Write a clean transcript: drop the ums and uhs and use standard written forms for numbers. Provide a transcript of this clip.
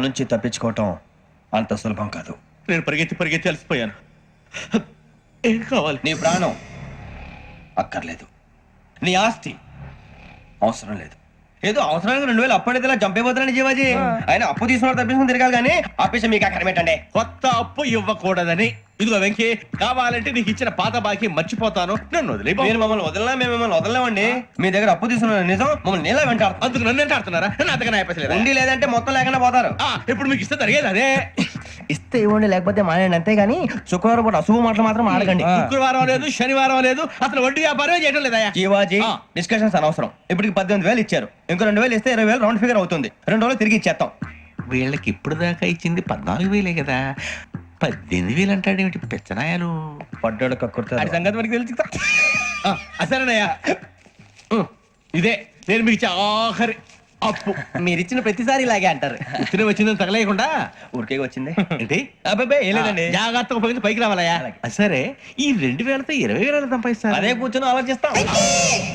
నుంచి తప్పించుకోవటం అంత సులభం కాదు. నేను పరిగెత్తి అలసిపోయాను. ఏం కావాలి? నీ ప్రాణం అక్కర్లేదు, నీ ఆస్తి అవసరం లేదు. ఏదో అవసరానికి 2000 అప్పటిది ఇలా చంపేపోతున్నాను జీవాజీ. ఆయన అప్పు తీసుకున్న తప్పించుకుని తిరగాలి కానీ ఆపేసి మీకు అక్కడ పెట్టండి. కొత్త అప్పు ఇవ్వకూడదని. ఇదిగో వెంకీ, కావాలంటే నీకు ఇచ్చిన పాత బాకీ మర్చిపోతాను, నన్ను వదిలే. మీరు మమ్మల్ని వదలనా? మేము మిమ్మల్ని వదలలేమండి. మీ దగ్గర అప్పు తీసుకున్న నిజం మమ్మల్ని నీలా వెంటాడు. అందుకు నన్ను ఎంత ఆడుతున్నారా? అంతగా అయిపోలేదు. ఉండి లేదంటే మొత్తం లేకుండా పోతారు. ఇప్పుడు మీకు ఇస్తే జరిగేది అదే. ఇస్తే ఇవ్వండి, లేకపోతే మానేయండి, అంతేగాని శుక్రవారం పూట అశుభ మాటలు మాత్రం ఆడకండి. శుక్రవారం లేదు, శనివారం లేదు, అసలు వడ్డీ వ్యాపారం చేయడం లేదా? జీవాజీ, డిస్కషన్స్ అనవసరం. ఇప్పటికి 18,000 ఇచ్చారు, ఇంకో 2,000 ఇస్తే 20,000 రౌండ్ ఫిగర్ అవుతుంది. 2 రోజులు తిరిగి ఇచ్చేస్తాం. వీళ్ళకి ఇప్పుడు దాకా ఇచ్చింది 14,000 కదా, 18,000 అంటాడేమిటి పెచ్చనాయాలు? పడ్డాడు కక్కుర్తాడు. సంగతి మనకి తెలుసు. సరేనయ్యా, ఇదే నేను మీకు ఇచ్చే ఆఖరి అప్పు. మీరు ఇచ్చిన ప్రతిసారి ఇలాగే అంటారు. ఇతనే వచ్చిందని తగలేయకుండా ఊరికే వచ్చింది ఏంటి? అబ్బాయి ఏం లేదండి. జాగ్రత్తగా ఉపయోగించి పైకి రావాలయ్యా. సరే, ఈ 2,000తో 20,000 సంపాదిస్తారు. అదే కూర్చొని ఆలోచిస్తాం.